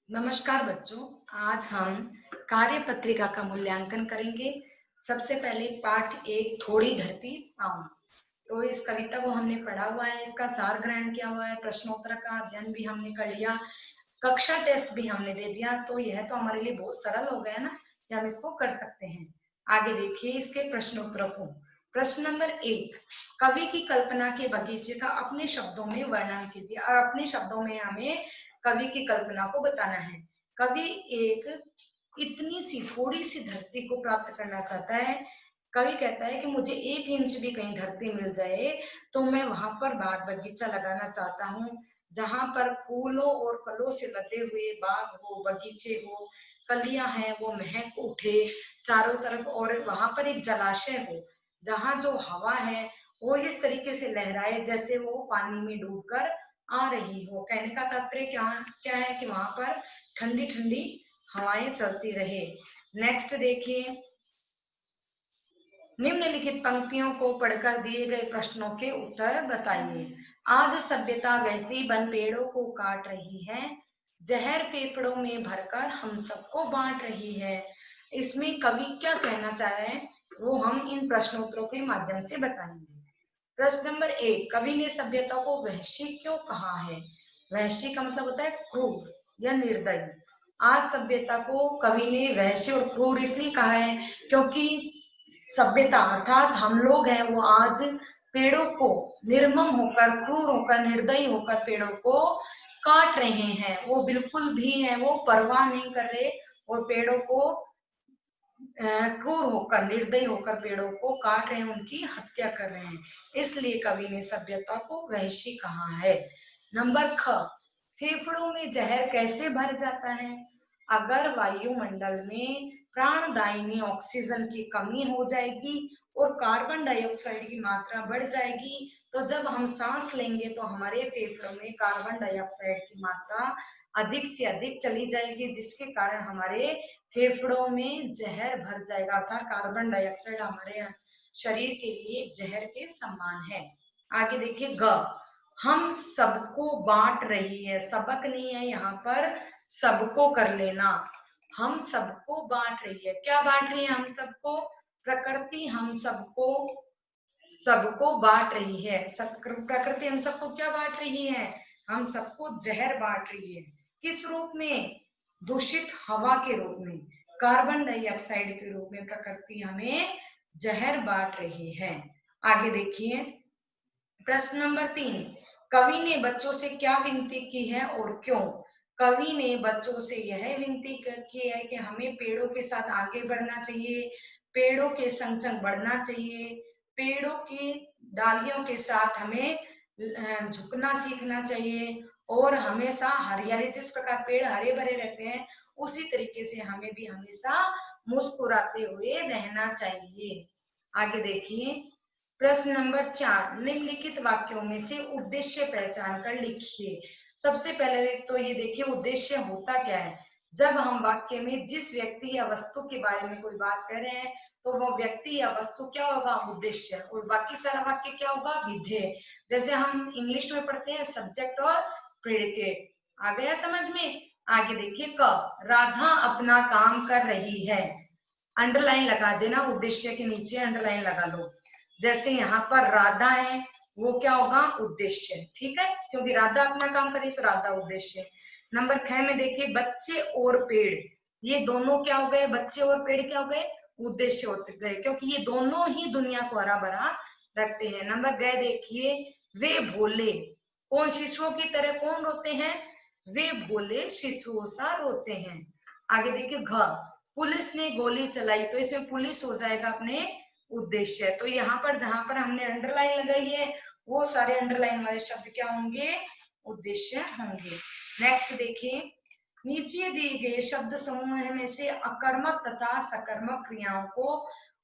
नमस्कार बच्चों। आज हम कार्य पत्रिका का मूल्यांकन करेंगे। सबसे पहले पाठ एक, थोड़ी धरती आऊं। तो इस कविता को हमने पढ़ा हुआ है, इसका सार ग्रहण किया हुआ है, प्रश्नोत्तर का अध्ययन भी हमने कर लिया, कक्षा टेस्ट भी हमने दे दिया। तो यह तो हमारे लिए बहुत सरल हो गया ना कि हम इसको कर सकते हैं। आगे देखिए इसके प्रश्नोत्तरों को। प्रश्न नंबर 1, कवि की कल्पना के बगीचे का अपने शब्दों में वर्णन कीजिए। और अपने शब्दों में हमें कवि की कल्पना को बताना है। कवि एक इतनी सी थोड़ी सी धरती को प्राप्त करना चाहता है। कवि कहता है कि मुझे 1 इंच भी कहीं धरती मिल जाए तो मैं वहां पर बाग बगीचा लगाना चाहता हूँ, जहां पर फूलों और फलों से लदे हुए बाग हो, बगीचे हो, कलियां हैं वो महक उठे चारों तरफ, और वहां पर एक जलाशय हो जहां जो हवा है वो इस तरीके से लहराए जैसे वो पानी में डूबकर आ रही हो। कहने का तात्पर्य क्या क्या है कि वहां पर ठंडी ठंडी हवाएं चलती रहे। नेक्स्ट देखिए, निम्नलिखित पंक्तियों को पढ़कर दिए गए प्रश्नों के उत्तर बताइए। आज सभ्यता वैसी वन पेड़ों को काट रही है, जहर फेफड़ों में भरकर हम सबको बांट रही है। इसमें कवि क्या कहना चाह रहे हैं वो हम इन प्रश्नोत्तरों के माध्यम से बताएंगे। प्रश्न नंबर 1, कवि ने सभ्यता को वहशी क्यों कहा है? वहशी का मतलब होता है क्रूर या निर्दयी। आज सभ्यता को कवि ने वहशी और क्रूर इसलिए कहा है क्योंकि सभ्यता अर्थात हम लोग हैं वो आज पेड़ों को निर्मम होकर, क्रूर होकर, निर्दयी होकर पेड़ों को काट रहे हैं। वो बिल्कुल भी है वो परवाह नहीं कर रहे और पेड़ों को क्रूर होकर, निर्दयी होकर पेड़ों को काट रहे हैं, उनकी हत्या कर रहे हैं। इसलिए कवि ने सभ्यता को वहशी कहा है। नंबर ख, फेफड़ों में जहर कैसे भर जाता है? अगर वायुमंडल में प्राणदायिनी ऑक्सीजन की कमी हो जाएगी और कार्बन डाइऑक्साइड की मात्रा बढ़ जाएगी, तो जब हम सांस लेंगे तो हमारे फेफड़ों में कार्बन डाइऑक्साइड की मात्रा अधिक से अधिक चली जाएगी, जिसके कारण हमारे फेफड़ों में जहर भर जाएगा। अर्थात कार्बन डाइऑक्साइड हमारे शरीर के लिए जहर के समान है। आगे देखिए ग, हम सबको बांट रही है। सबक नहीं है यहाँ पर, सबको कर लेना। हम सबको बांट रही है। क्या बांट रही है हम सबको? प्रकृति हम सबको सबको बांट रही है। सब प्रकृति हम सबको क्या बांट रही है? हम सबको जहर बांट रही है। किस रूप में? दूषित हवा के रूप में, कार्बन डाइऑक्साइड के रूप में प्रकृति हमें जहर बांट रही है। आगे देखिए प्रश्न नंबर 3, कवि ने बच्चों से क्या विनती की है और क्यों? कवि ने बच्चों से यह विनती की है कि हमें पेड़ों के साथ आगे बढ़ना चाहिए, पेड़ों के संग संग बढ़ना चाहिए, पेड़ों की डालियों के साथ हमें झुकना सीखना चाहिए और हमेशा हरियाली, जिस प्रकार पेड़ हरे भरे रहते हैं उसी तरीके से हमें भी हमेशा मुस्कुराते हुए रहना चाहिए। आगे देखिए प्रश्न नंबर 4, निम्नलिखित वाक्यों में से उद्देश्य पहचान कर लिखिए। सबसे पहले तो ये देखिए उद्देश्य होता क्या है। जब हम वाक्य में जिस व्यक्ति या वस्तु के बारे में कोई बात कर रहे हैं तो वो व्यक्ति या वस्तु क्या होगा? उद्देश्य। और बाकी सारा वाक्य क्या होगा? विधेय। जैसे हम इंग्लिश में पढ़ते हैं सब्जेक्ट और प्रेडिकेट। आ गया समझ में? आगे देखिए क, राधा अपना काम कर रही है। अंडरलाइन लगा देना, उद्देश्य के नीचे अंडरलाइन लगा लो। जैसे यहाँ पर राधा है वो क्या होगा? उद्देश्य। ठीक है, क्योंकि राधा अपना काम करे तो राधा उद्देश्य। नंबर 6 में देखिए बच्चे और पेड़, ये दोनों क्या हो गए? बच्चे और पेड़ क्या हो गए? उद्देश्य होते गए, क्योंकि ये दोनों ही दुनिया को हरा भरा रखते हैं। नंबर गए देखिए, वे भोले, कौन? शिशुओं की तरह कौन रोते हैं? वे भोले शिशुओं सा रोते हैं। आगे देखिए घ, पुलिस ने गोली चलाई, तो इसमें पुलिस हो जाएगा अपने उद्देश्य। तो यहाँ पर जहां पर हमने अंडरलाइन लगाई है वो सारे अंडरलाइन वाले शब्द क्या होंगे? उद्देश्य होंगे। नेक्स्ट देखिए, नीचे दिए गए शब्द समूह में से अकर्मक तथा सकर्मक क्रियाओं को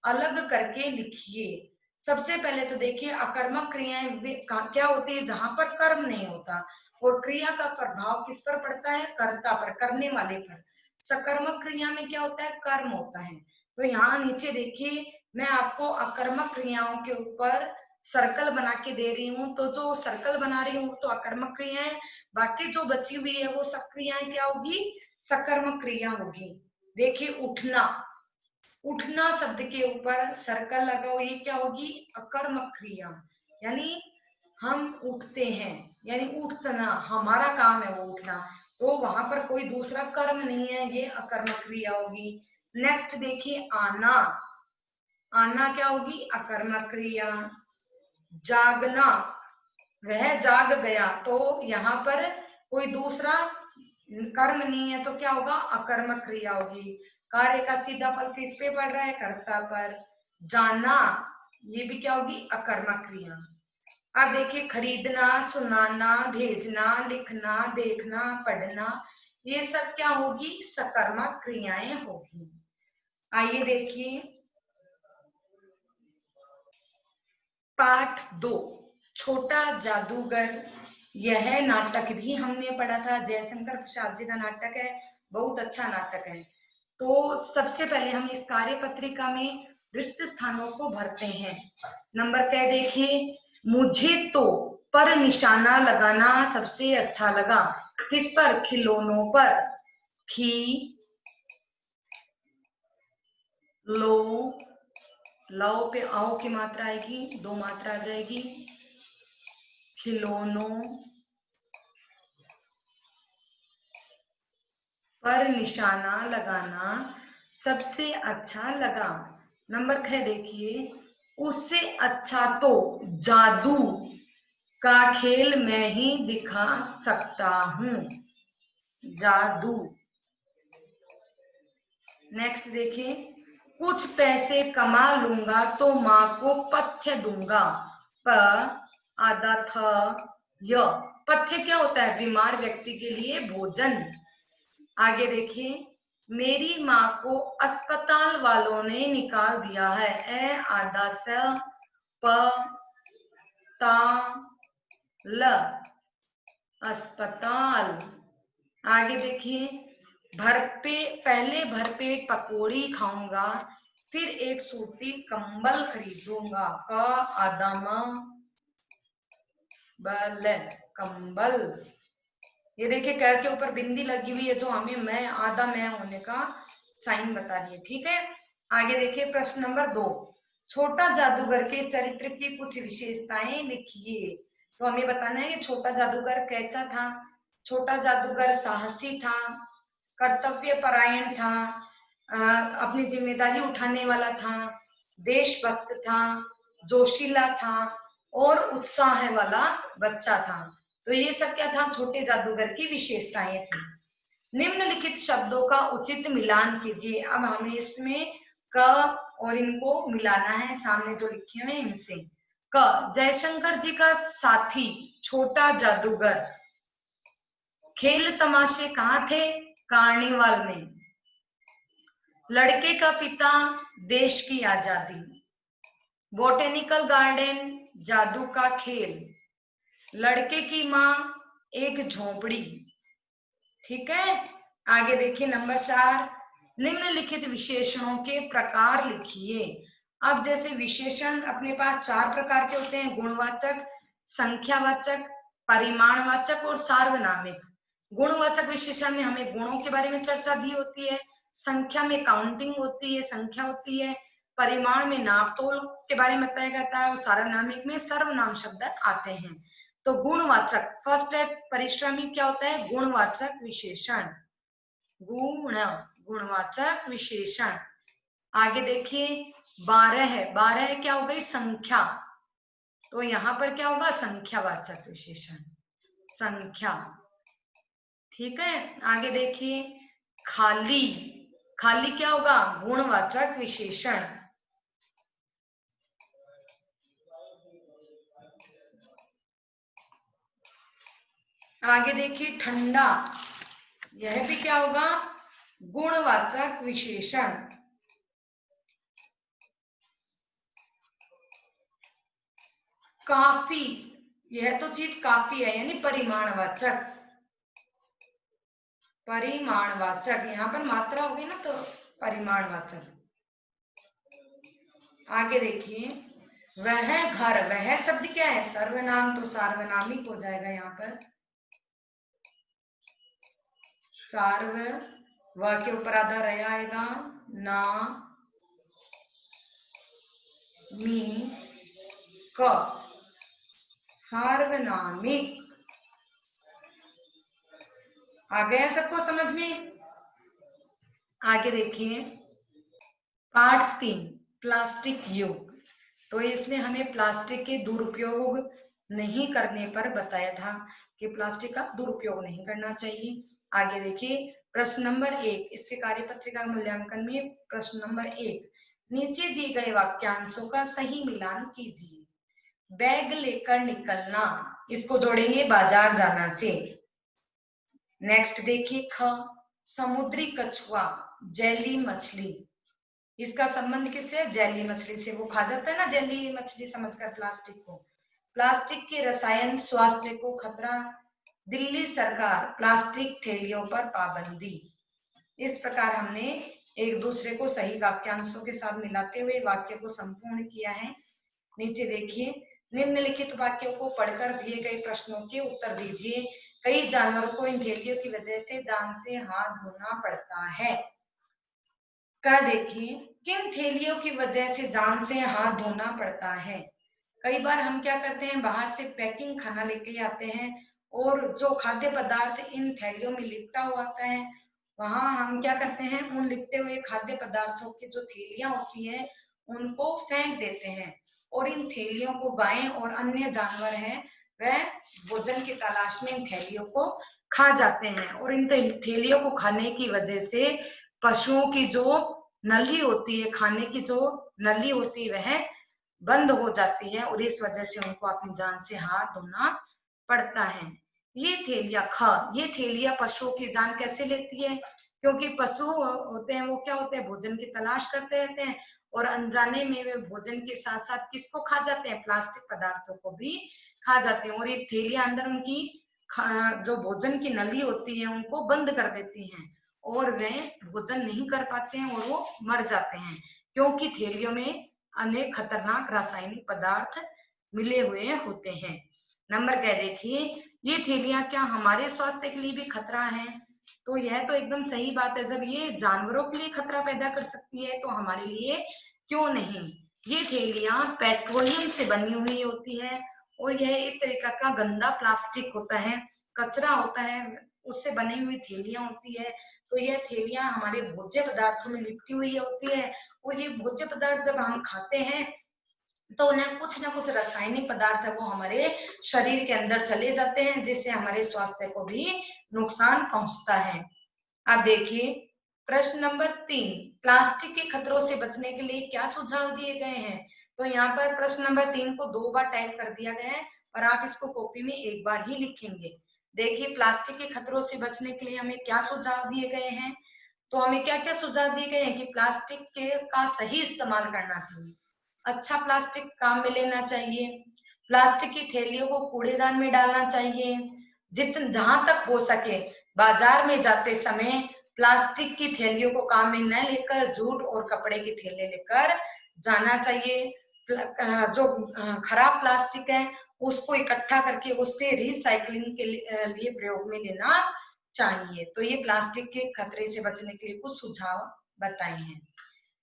अलग करके लिखिए। सबसे पहले तो देखिए अकर्मक क्रियाएं क्या होती है? जहां पर कर्म नहीं होता, और क्रिया का प्रभाव किस पर पड़ता है? कर्ता पर, करने वाले पर। सकर्मक क्रिया में क्या होता है? कर्म होता है। तो यहाँ नीचे देखिए मैं आपको अकर्मक क्रियाओं के ऊपर सर्कल बना के दे रही हूँ, तो जो सर्कल बना रही हूँ तो अकर्मक क्रिया है, बाकी जो बची हुई है वो सब क्रियाएं क्या होगी, सकर्मक क्रिया होगी। देखिए उठना, उठना शब्द के ऊपर सर्कल लगाओ, ये क्या होगी, अकर्मक क्रिया, यानी हम उठते हैं, यानी उठना हमारा काम है वो उठना, तो वहां पर कोई दूसरा कर्म नहीं है, ये अकर्मक क्रिया होगी। नेक्स्ट देखिए आना, आना क्या होगी, अकर्मक क्रिया। जागना, वह जाग गया, तो यहाँ पर कोई दूसरा कर्म नहीं है, तो क्या होगा, अकर्मक क्रिया होगी। कार्य का सीधा फल किस पे पड़ रहा है, कर्ता पर। जाना, ये भी क्या होगी, अकर्मक क्रिया। अब देखिए खरीदना, सुनाना, भेजना, लिखना, देखना, पढ़ना, ये सब क्या होगी, सकर्मक क्रियाएं होगी। आइए देखिए पाठ 2, छोटा जादूगर। यह नाटक भी हमने पढ़ा था, जयशंकर प्रसाद जी का नाटक है, बहुत अच्छा नाटक है। तो सबसे पहले हम इस कार्य पत्रिका में रिक्त स्थानों को भरते हैं। नंबर क्या देखिए, मुझे तो पर निशाना लगाना सबसे अच्छा लगा, किस पर, खिलौनों पर। खी लो, लो पे आओ की मात्रा आएगी, 2 मात्रा आ जाएगी, खिलौनों पर निशाना लगाना सबसे अच्छा लगा। नंबर 6 देखिए, उससे अच्छा तो जादू का खेल मैं ही दिखा सकता हूँ, जादू। नेक्स्ट देखिए, कुछ पैसे कमा लूंगा तो माँ को पथ्य दूंगा, प आधा थ य, पथ्य क्या होता है, बीमार व्यक्ति के लिए भोजन। आगे देखिए, मेरी माँ को अस्पताल वालों ने निकाल दिया है, ए आधा स प ता ल, अस्पताल। आगे देखिए, पहले भरपेट पकौड़ी खाऊंगा, फिर एक सूती कंबल खरीदूंगा, क आदम बल, कंबल। ये देखिए क के ऊपर बिंदी लगी हुई है, जो हमें मैं आधा मैं होने का साइन बता रही है, ठीक है। आगे देखिए प्रश्न नंबर 2, छोटा जादूगर के चरित्र की कुछ विशेषताएं लिखिए। तो हमें बताना है कि छोटा जादूगर कैसा था। छोटा जादूगर साहसी था, कर्तव्य परायण था, अपनी जिम्मेदारी उठाने वाला था, देशभक्त था, जोशीला था और उत्साह वाला बच्चा था। तो ये सब क्या था, छोटे जादूगर की विशेषताएं थी। निम्नलिखित शब्दों का उचित मिलान कीजिए। अब हमें इसमें क और इनको मिलाना है, सामने जो लिखे हुए इनसे। क, जयशंकर जी का साथी छोटा जादूगर, खेल तमाशे कहाँ थे, कार्निवाल में। लड़के का पिता, देश की आजादी। बोटेनिकल गार्डन, जादू का खेल। लड़के की माँ, एक झोपड़ी। ठीक है। आगे देखिए नंबर 4, निम्नलिखित विशेषणों के प्रकार लिखिए। अब जैसे विशेषण अपने पास 4 प्रकार के होते हैं, गुणवाचक, संख्यावाचक, परिमाणवाचक और सार्वनामिक। गुणवाचक विशेषण में हमें गुणों के बारे में चर्चा दी होती है, संख्या में काउंटिंग होती है, संख्या होती है, परिमाण में नापतोल के बारे में बताया जाता है और सार्वनामिक में सर्वनाम शब्द आते हैं। तो गुणवाचक, फर्स्ट है परिश्रमी, क्या होता है, गुणवाचक विशेषण, गुणवाचक विशेषण। आगे देखिए 12 है, 12 क्या हो गई, संख्या, तो यहाँ पर क्या होगा, संख्यावाचक विशेषण, संख्या। ठीक है। आगे देखिए खाली, खाली क्या होगा, गुणवाचक विशेषण। आगे देखिए ठंडा, यह भी क्या होगा, गुणवाचक विशेषण। काफी, यह तो चीज काफी है, यानी परिमाणवाचक, परिमाणवाचक, यहाँ पर मात्रा हो गई ना तो परिमाणवाचक। आगे देखिए वह घर, वह शब्द क्या है? सर्वनाम, तो सार्वनामिक हो जाएगा यहाँ पर। सार्व, व के ऊपर आधा रह आएगा, ना मी क, सार्वनामिक। आ गया सबको समझ में? आगे देखिए पाठ 3 प्लास्टिक युग। तो इसमें हमें प्लास्टिक के दुरुपयोग नहीं करने पर बताया था कि प्लास्टिक का दुरुपयोग नहीं करना चाहिए। आगे देखिए प्रश्न नंबर 1, इसके कार्यपत्रिका मूल्यांकन में प्रश्न नंबर 1, नीचे दिए गए वाक्यांशों का सही मिलान कीजिए। बैग लेकर निकलना, इसको जोड़ेंगे बाजार जाना से। नेक्स्ट देखिए ख, समुद्री कछुआ, जैली मछली, इसका संबंध किससे है? जैली मछली से। वो खा जाता है ना जैली मछली समझकर प्लास्टिक को। प्लास्टिक के रसायन स्वास्थ्य को खतरा, दिल्ली सरकार प्लास्टिक थैलियों पर पाबंदी। इस प्रकार हमने एक दूसरे को सही वाक्यांशों के साथ मिलाते हुए वाक्य को संपूर्ण किया है। नीचे देखिए निम्नलिखित वाक्यों को पढ़कर दिए गए प्रश्नों के उत्तर दीजिए। कई जानवरों को इन थैलियों की वजह से जान से हाथ धोना पड़ता है। का देखिए किन थैलियों की वजह से जान से हाथ धोना पड़ता है। कई बार हम क्या करते हैं, बाहर से पैकिंग खाना लेके आते हैं और जो खाद्य पदार्थ इन थैलियों में लिपटा हुआ आता है, वहां हम क्या करते हैं, उन लिपटे हुए खाद्य पदार्थों की जो थैलियां होती है उनको फेंक देते हैं और इन थैलियों को गायें और अन्य जानवर हैं वह भोजन की तलाश में इन थैलियों को खा जाते हैं और इन थैलियों को खाने की वजह से पशुओं की जो नली होती है, खाने की जो नली होती है वह बंद हो जाती है और इस वजह से उनको अपनी जान से हाथ धोना पड़ता है। ये थैलियां ये थैलियां पशुओं की जान कैसे लेती है? क्योंकि पशु होते हैं वो क्या होते हैं, भोजन की तलाश करते रहते हैं और अनजाने में वे भोजन के साथ साथ किसको खा जाते हैं? प्लास्टिक पदार्थों को भी खा जाते हैं और ये थैलियां अंदर उनकी जो भोजन की नली होती है उनको बंद कर देती हैं और वे भोजन नहीं कर पाते हैं और वो मर जाते हैं क्योंकि थैलियों में अनेक खतरनाक रासायनिक पदार्थ मिले हुए होते हैं। नंबर क्या देखिए, ये थैलियां क्या हमारे स्वास्थ्य के लिए भी खतरा है? तो यह तो एकदम सही बात है, जब ये जानवरों के लिए खतरा पैदा कर सकती है तो हमारे लिए क्यों नहीं। ये थैलियां पेट्रोलियम से बनी हुई होती है और यह एक तरीका का गंदा प्लास्टिक होता है, कचरा होता है, उससे बनी हुई थैलियां होती है। तो यह थैलियां हमारे भोज्य पदार्थों में लिपटी हुई होती है और ये भोज्य पदार्थ जब हम खाते हैं तो उन्हें कुछ ना कुछ रासायनिक पदार्थ है वो हमारे शरीर के अंदर चले जाते हैं जिससे हमारे स्वास्थ्य को भी नुकसान पहुंचता है। अब देखिए प्रश्न नंबर 3, प्लास्टिक के खतरों से बचने के लिए क्या सुझाव दिए गए हैं? तो यहाँ पर प्रश्न नंबर 3 को 2 बार टाइप कर दिया गया है और आप इसको कॉपी में एक बार ही लिखेंगे। देखिए प्लास्टिक के खतरों से बचने के लिए हमें क्या सुझाव दिए गए हैं? तो हमें क्या क्या सुझाव दिए गए हैं कि प्लास्टिक के का सही इस्तेमाल करना चाहिए, अच्छा प्लास्टिक काम में लेना चाहिए, प्लास्टिक की थैलियों को कूड़ेदान में डालना चाहिए, जहां तक हो सके बाजार में जाते समय प्लास्टिक की थैलियों को काम में न लेकर जूट और कपड़े की थैले लेकर जाना चाहिए। जो खराब प्लास्टिक है उसको इकट्ठा करके उससे रिसाइकलिंग के लिए प्रयोग में लेना चाहिए। तो ये प्लास्टिक के खतरे से बचने के लिए कुछ सुझाव बताए हैं।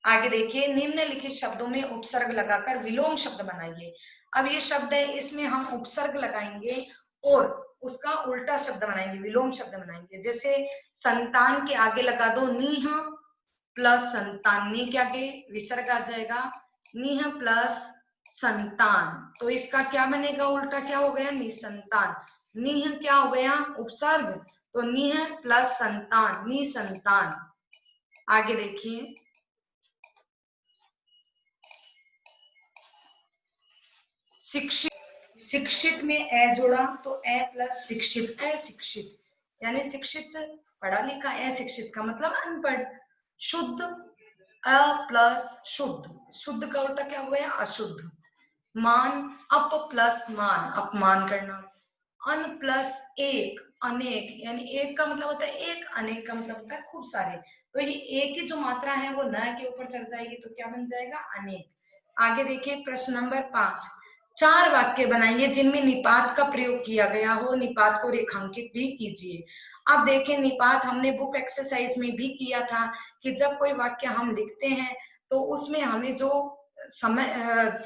आगे देखिए निम्नलिखित शब्दों में उपसर्ग लगाकर विलोम शब्द बनाइए। अब ये शब्द है इसमें हम उपसर्ग लगाएंगे और उसका उल्टा शब्द बनाएंगे, विलोम शब्द बनाएंगे। जैसे संतान के आगे लगा दो नीह प्लस संतान, नी के आगे विसर्ग आ जाएगा, नीह प्लस संतान, तो इसका क्या बनेगा, उल्टा क्या हो गया, निसंतान। नीह क्या हो गया, उपसर्ग, तो नीह प्लस संतान, निसंतान। आगे देखिए शिक्षित, शिक्षित में ए जोड़ा तो ए प्लस शिक्षित, अशिक्षित, यानी शिक्षित पढ़ा लिखा, अशिक्षित का मतलब अनपढ़। शुद्ध, अ प्लस शुद्ध, शुद्ध का उल्टा क्या हो गया, अशुद्ध। मान, अप प्लस मान, अपमान करना। अन प्लस एक, अनेक, यानी एक का मतलब होता है एक, अनेक का मतलब होता है खूब सारे। तो ये एक की जो मात्रा है वो न के ऊपर चढ़ जाएगी तो क्या बन जाएगा, अनेक। आगे देखिए प्रश्न नंबर 5, 4 वाक्य बनाइए जिनमें निपात का प्रयोग किया गया हो, निपात को रेखांकित भी कीजिए। अब देखें निपात हमने बुक एक्सरसाइज में भी किया था कि जब कोई वाक्य हम लिखते हैं तो उसमें हमें जो समय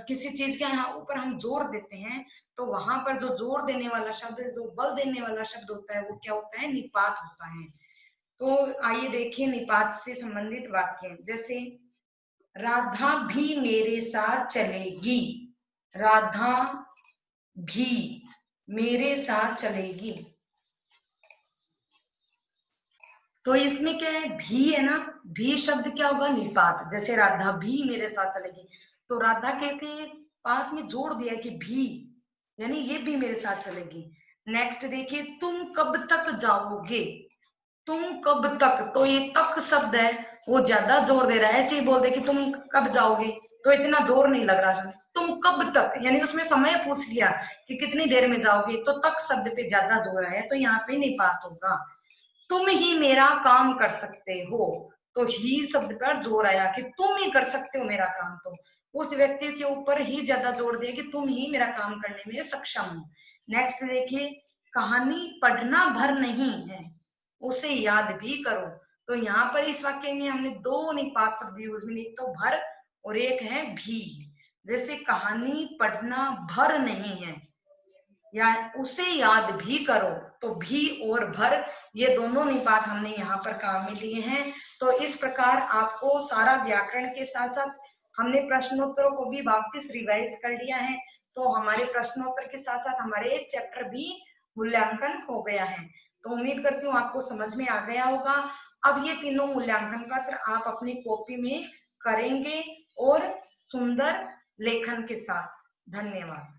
किसी चीज के यहाँ ऊपर हम जोर देते हैं तो वहां पर जो जोर देने वाला शब्द, जो बल देने वाला शब्द होता है वो क्या होता है, निपात होता है। तो आइए देखिए निपात से संबंधित वाक्य, जैसे राधा भी मेरे साथ चलेगी, राधा भी मेरे साथ चलेगी। तो इसमें क्या है, भी है ना, भी शब्द क्या होगा, निपात। जैसे राधा भी मेरे साथ चलेगी, तो राधा के पास में जोड़ दिया कि भी, यानी ये भी मेरे साथ चलेगी। नेक्स्ट देखिए, तुम कब तक जाओगे, तुम कब तक, तो ये तक शब्द है वो ज्यादा जोर दे रहा है। ऐसे ही बोल दे कि तुम कब जाओगे तो इतना जोर नहीं लग रहा। तुम कब तक यानी उसमें समय पूछ लिया कि कितनी देर में जाओगे, तो तक शब्द पे ज्यादा जोर है, तो यहाँ पे निपात होगा। तुम ही मेरा काम कर सकते हो, तो ही शब्द पर जोर आया कि तुम ही कर सकते हो मेरा काम, तो उस व्यक्ति के ऊपर ही ज्यादा जोर दिया कि तुम ही मेरा काम करने में सक्षम हो। नेक्स्ट देखिए, कहानी पढ़ना भर नहीं है, उसे याद भी करो। तो यहाँ पर इस वाक्य में हमने दो निपात शब्द यूज में, एक तो भर और एक है भी। जैसे कहानी पढ़ना भर नहीं है या उसे याद भी करो, तो भी और भर ये दोनों निपात हमने यहाँ पर काम में लिए हैं। तो इस प्रकार आपको सारा व्याकरण के साथ साथ हमने प्रश्नोत्तरों को भी वापस रिवाइज कर लिया है। तो हमारे प्रश्नोत्तर के साथ साथ हमारे चैप्टर भी मूल्यांकन हो गया है। तो उम्मीद करती हूँ आपको समझ में आ गया होगा। अब ये तीनों मूल्यांकन पत्र आप अपनी कॉपी में करेंगे और सुंदर लेखन के साथ। धन्यवाद।